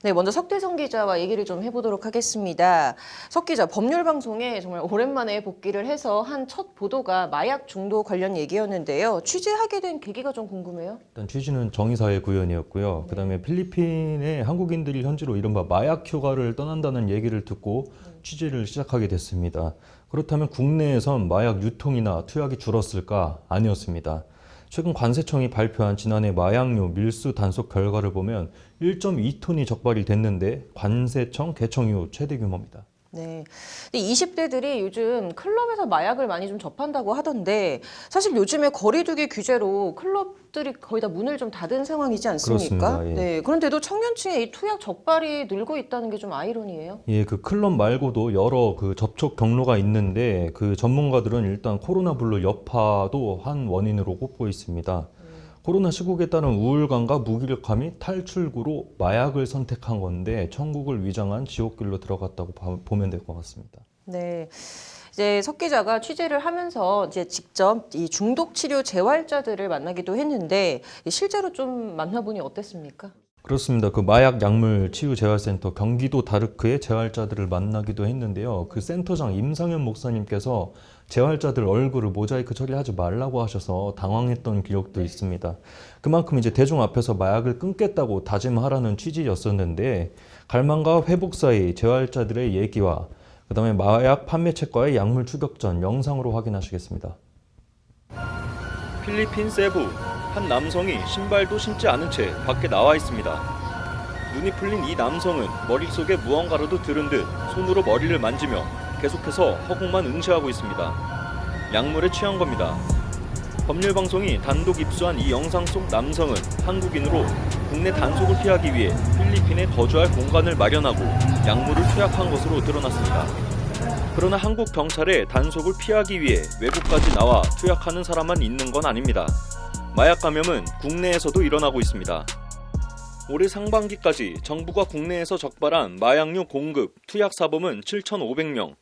네, 먼저 석대성 기자와 얘기를 좀 해보도록 하겠습니다. 석 기자, 법률 방송에 정말 오랜만에 복귀를 해서 한 첫 보도가 마약 중독 관련 얘기였는데요. 취재하게 된 계기가 좀 궁금해요. 일단 취지는 정의사회 구현이었고요. 그다음에 필리핀의 한국인들이 현지로 이른바 마약 휴가를 떠난다는 얘기를 듣고 취재를 시작하게 됐습니다. 그렇다면 국내에선 마약 유통이나 투약이 줄었을까? 아니었습니다. 최근 관세청이 발표한 지난해 마약류 밀수 단속 결과를 보면 1.2톤이 적발이 됐는데 관세청 개청 이후 최대 규모입니다. 네. 근데 20대들이 요즘 클럽에서 마약을 많이 좀 접한다고 하던데 사실 요즘에 거리두기 규제로 클럽들이 거의 다 문을 좀 닫은 상황이지 않습니까? 그렇습니다. 예. 네. 그런데도 청년층의 이 투약 적발이 늘고 있다는 게 좀 아이러니예요. 예, 그 클럽 말고도 여러 그 접촉 경로가 있는데 그 전문가들은 일단 코로나 블루 여파도 한 원인으로 꼽고 있습니다. 코로나 시국에 따른 우울감과 무기력함이 탈출구로 마약을 선택한 건데 천국을 위장한 지옥길로 들어갔다고 보면 될 것 같습니다. 네. 이제 석 기자가 취재를 하면서 이제 직접 이 중독 치료 재활자들을 만나기도 했는데 실제로 좀 만나보니 어땠습니까? 그렇습니다. 그 마약 약물 치유 재활센터 경기도 다르크의 재활자들을 만나기도 했는데요. 그 센터장 임상현 목사님께서 재활자들 얼굴을 모자이크 처리하지 말라고 하셔서 당황했던 기억도 있습니다. 그만큼 이제 대중 앞에서 마약을 끊겠다고 다짐하라는 취지였었는데 갈망과 회복 사이 재활자들의 얘기와 그다음에 마약 판매책과의 약물 추격 전 영상으로 확인하시겠습니다. 필리핀 세부 한 남성이 신발도 신지 않은 채 밖에 나와 있습니다. 눈이 풀린 이 남성은 머릿속에 무언가라도 들은 듯 손으로 머리를 만지며 계속해서 허공만 응시하고 있습니다. 약물에 취한 겁니다. 법률방송이 단독 입수한 이 영상 속 남성은 한국인으로 국내 단속을 피하기 위해 필리핀에 거주할 공간을 마련하고 약물을 투약한 것으로 드러났습니다. 그러나 한국 경찰의 단속을 피하기 위해 외국까지 나와 투약하는 사람만 있는 건 아닙니다. 마약 감염은 국내에서도 일어나고 있습니다. 올해 상반기까지 정부가 국내에서 적발한 마약류 공급, 투약 사범은 7,500명,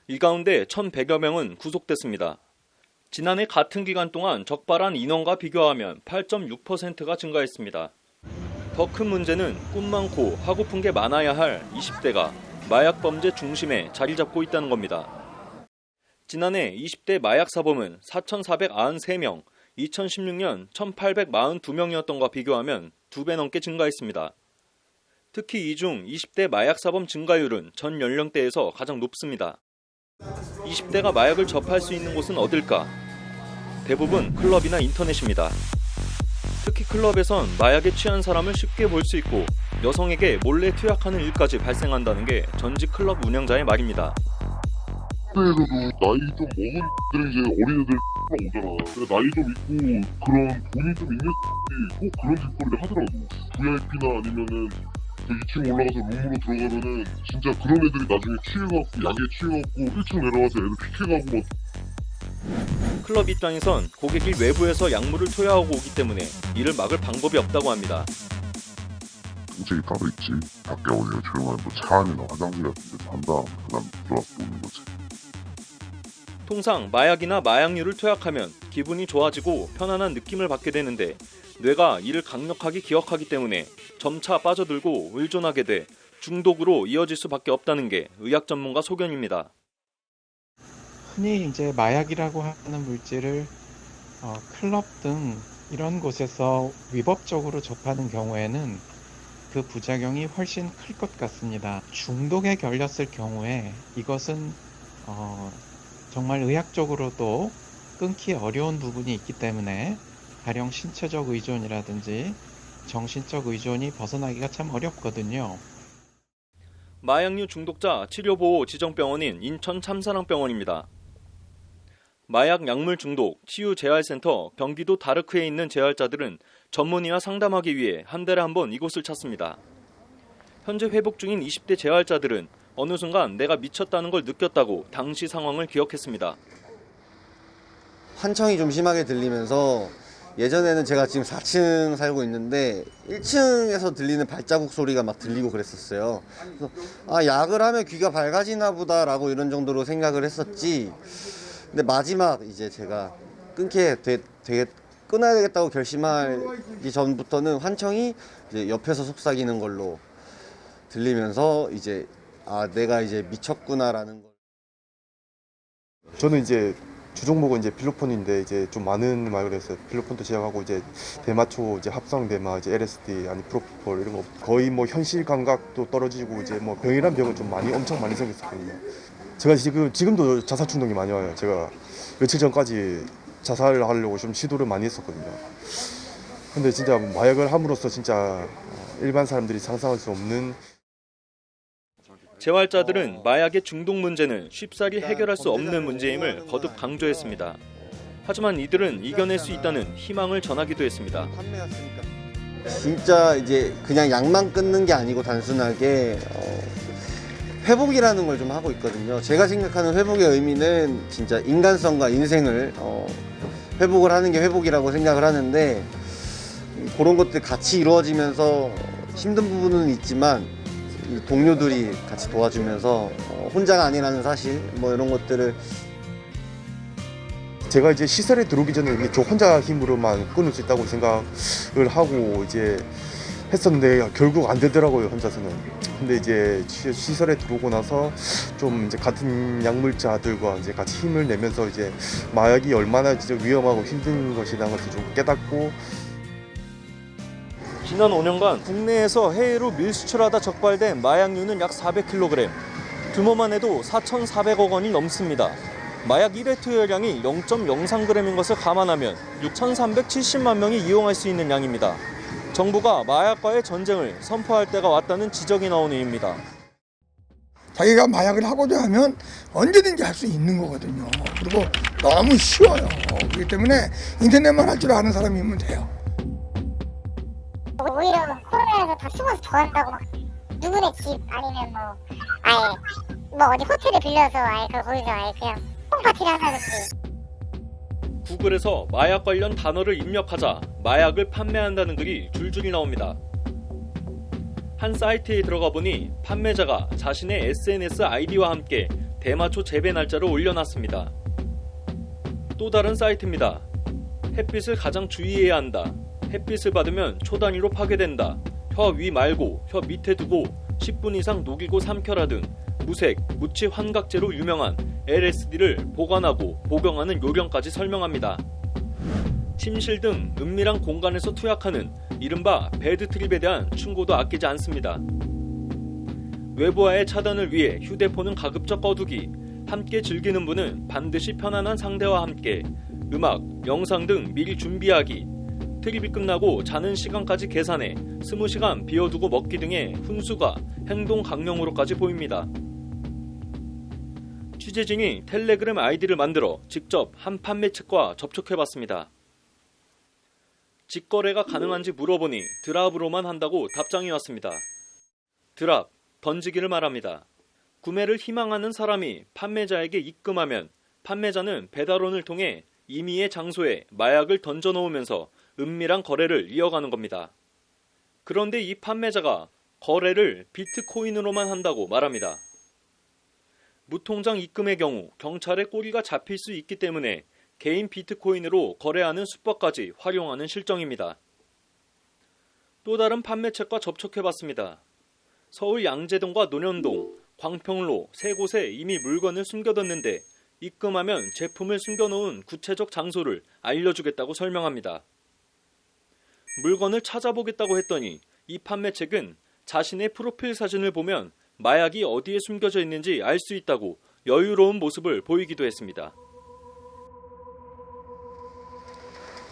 이 가운데 1,100여 명은 구속됐습니다. 지난해 같은 기간 동안 적발한 인원과 비교하면 8.6%가 증가했습니다. 더 큰 문제는 꿈 많고 하고픈 게 많아야 할 20대가 마약 범죄 중심에 자리 잡고 있다는 겁니다. 지난해 20대 마약 사범은 4,493명, 2016년 1,842명이었던 것과 비교하면 2배 넘게 증가했습니다. 특히 이 중 20대 마약 사범 증가율은 전 연령대에서 가장 높습니다. 20대가 마약을 접할 수 있는 곳은 어딜까? 대부분 클럽이나 인터넷입니다. 특히 클럽에선 마약에 취한 사람을 쉽게 볼 수 있고 여성에게 몰래 투약하는 일까지 발생한다는 게 전직 클럽 운영자의 말입니다. 그때에서도 나이 좀 먹은 들은 이제 어린애들 오잖아. 근데 나이 좀 있고 그런 돈이 좀 있는 꼭 그런 짓거리를 하더라고. VIP나 아니면은 그 2층 올라가서 룸으로 들어가면은 진짜 그런 애들이 나중에 취해갖고 약에 취해갖고 1층 내려가서 애들 픽해가고 막. 클럽 입장에선 고객이 외부에서 약물을 투여하고 오기 때문에 이를 막을 방법이 없다고 합니다. 정책이 따로 있지. 밖에 오면 조용한 차 안이나 화장실 같은 데 한다. 그 다음 들어와서 오는 거지. 통상 마약이나 마약류를 투약하면 기분이 좋아지고 편안한 느낌을 받게 되는데 뇌가 이를 강력하게 기억하기 때문에 점차 빠져들고 의존하게 돼 중독으로 이어질 수밖에 없다는 게 의학 전문가 소견입니다. 흔히 이제 마약이라고 하는 물질을 클럽 등 이런 곳에서 위법적으로 접하는 경우에는 그 부작용이 훨씬 클 것 같습니다. 중독에 걸렸을 경우에 이것은 정말 의학적으로도 끊기 어려운 부분이 있기 때문에 가령 신체적 의존이라든지 정신적 의존이 벗어나기가 참 어렵거든요. 마약류 중독자 치료보호 지정병원인 인천 참사랑병원입니다. 마약 약물 중독 치유 재활센터 경기도 다르크에 있는 재활자들은 전문의와 상담하기 위해 한 달에 한 번 이곳을 찾습니다. 현재 회복 중인 20대 재활자들은 어느 순간 내가 미쳤다는 걸 느꼈다고 당시 상황을 기억했습니다. 환청이 좀 심하게 들리면서 예전에는 제가 지금 4층 살고 있는데 1층에서 들리는 발자국 소리가 막 들리고 그랬었어요. 그래서 약을 하면 귀가 밝아지나 보다라고 이런 정도로 생각을 했었지. 근데 마지막 이제 제가 되게 끊어야 되겠다고 결심하기 전부터는 환청이 이제 옆에서 속삭이는 걸로 들리면서 이제 아 내가 이제 미쳤구나라는 걸. 저는 이제 주종목은 이제 필로폰인데 이제 좀 많은 마약을 했어요. 필로폰도 시작하고 이제 대마초, 이제 합성 대마, 이제 LSD, 아니 프로포폴 이런 거 거의 뭐 현실 감각도 떨어지고 이제 뭐 병이란 병은 좀 많이 엄청 많이 생겼었거든요. 제가 지금도 자살 충동이 많이 와요. 제가 며칠 전까지 자살을 하려고 좀 시도를 많이 했었거든요. 근데 진짜 마약을 함으로써 진짜 일반 사람들이 상상할 수 없는. 재활자들은 마약의 중독 문제는 쉽사리 해결할 수 없는 문제임을 거듭 강조했습니다. 하지만 이들은 이겨낼 수 있다는 희망을 전하기도 했습니다. 진짜 이제 그냥 약만 끊는 게 아니고 단순하게 회복이라는 걸 좀 하고 있거든요. 제가 생각하는 회복의 의미는 진짜 인간성과 인생을 회복을 하는 게 회복이라고 생각을 하는데, 그런 것들 같이 이루어지면서 힘든 부분은 있지만 이 동료들이 같이 도와주면서 혼자가 아니라는 사실 뭐 이런 것들을. 제가 이제 시설에 들어오기 전에 이게 저 혼자 힘으로만 끊을 수 있다고 생각을 하고 이제 했었는데 결국 안 되더라고요, 혼자서는. 근데 이제 시설에 들어오고 나서 좀 이제 같은 약물자들과 이제 같이 힘을 내면서 이제 마약이 얼마나 진짜 위험하고 힘든 것이라는 것을 좀 깨닫고. 지난 5년간 국내에서 해외로 밀수출하다 적발된 마약류는 약 400kg, 규모만 해도 4,400억 원이 넘습니다. 마약 1회 투여량이 0.03g인 것을 감안하면 6,370만 명이 이용할 수 있는 양입니다. 정부가 마약과의 전쟁을 선포할 때가 왔다는 지적이 나오는 이유입니다. 자기가 마약을 하고자 하면 언제든지 할 수 있는 거거든요. 그리고 너무 쉬워요. 그렇기 때문에 인터넷만 할 줄 아는 사람이면 돼요. 오히려 코로나에서 다 숨어서 더 한다고, 막 누구네 집 아니면 뭐 아예 뭐 어디 호텔에 빌려서 아예 거기서 아예 그냥 홈파티를 한다든지. 구글에서 마약 관련 단어를 입력하자 마약을 판매한다는 글이 줄줄이 나옵니다. 한 사이트에 들어가 보니 판매자가 자신의 SNS 아이디와 함께 대마초 재배 날짜를 올려놨습니다. 또 다른 사이트입니다. 햇빛을 가장 주의해야 한다. 햇빛을 받으면 초 단위로 파괴된다. 혀 위 말고 혀 밑에 두고 10분 이상 녹이고 삼켜라 등 무색, 무치 환각제로 유명한 LSD를 보관하고 복용하는 요령까지 설명합니다. 침실 등 은밀한 공간에서 투약하는 이른바 배드트립에 대한 충고도 아끼지 않습니다. 외부와의 차단을 위해 휴대폰은 가급적 꺼두기, 함께 즐기는 분은 반드시 편안한 상대와 함께 음악, 영상 등 미리 준비하기, 트립이 끝나고 자는 시간까지 계산해 20시간 비워두고 먹기 등의 훈수가 행동 강령으로까지 보입니다. 취재진이 텔레그램 아이디를 만들어 직접 한 판매책과 접촉해봤습니다. 직거래가 가능한지 물어보니 드랍으로만 한다고 답장이 왔습니다. 드랍, 던지기를 말합니다. 구매를 희망하는 사람이 판매자에게 입금하면 판매자는 배달원을 통해 임의의 장소에 마약을 던져놓으면서 은밀한 거래를 이어가는 겁니다. 그런데 이 판매자가 거래를 비트코인으로만 한다고 말합니다. 무통장 입금의 경우 경찰의 꼬리가 잡힐 수 있기 때문에 개인 비트코인으로 거래하는 수법까지 활용하는 실정입니다. 또 다른 판매책과 접촉해봤습니다. 서울 양재동과 논현동, 광평로 세 곳에 이미 물건을 숨겨뒀는데 입금하면 제품을 숨겨놓은 구체적 장소를 알려주겠다고 설명합니다. 물건을 찾아보겠다고 했더니 이 판매책은 자신의 프로필 사진을 보면 마약이 어디에 숨겨져 있는지 알 수 있다고 여유로운 모습을 보이기도 했습니다.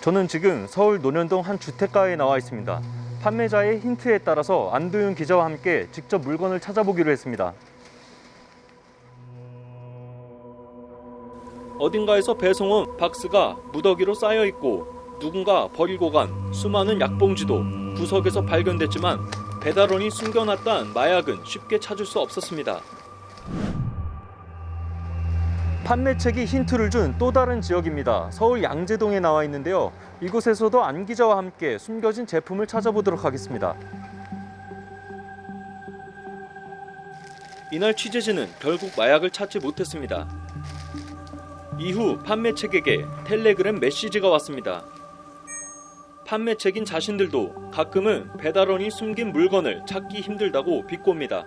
저는 지금 서울 논현동 한 주택가에 나와 있습니다. 판매자의 힌트에 따라서 안도윤 기자와 함께 직접 물건을 찾아보기로 했습니다. 어딘가에서 배송온 박스가 무더기로 쌓여 있고 누군가 버리고 간 수많은 약봉지도 구석에서 발견됐지만 배달원이 숨겨놨던 마약은 쉽게 찾을 수 없었습니다. 판매책이 힌트를 준 또 다른 지역입니다. 서울 양재동에 나와 있는데요. 이곳에서도 안 기자와 함께 숨겨진 제품을 찾아보도록 하겠습니다. 이날 취재진은 결국 마약을 찾지 못했습니다. 이후 판매책에게 텔레그램 메시지가 왔습니다. 판매책인 자신들도 가끔은 배달원이 숨긴 물건을 찾기 힘들다고 비꼽니다.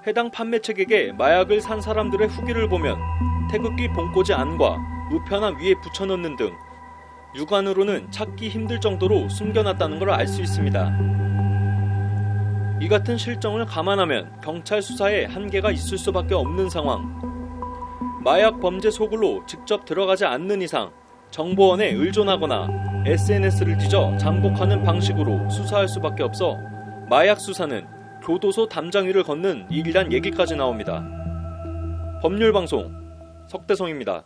해당 판매책에게 마약을 산 사람들의 후기를 보면 태극기 봉꽂이 안과 우편함 위에 붙여넣는 등 육안으로는 찾기 힘들 정도로 숨겨놨다는 걸 알 수 있습니다. 이 같은 실정을 감안하면 경찰 수사에 한계가 있을 수밖에 없는 상황. 마약 범죄 소굴로 직접 들어가지 않는 이상 정보원에 의존하거나 SNS를 뒤져 잠복하는 방식으로 수사할 수밖에 없어 마약 수사는 교도소 담장 위를 걷는 일이란 얘기까지 나옵니다. 법률방송 석대성입니다.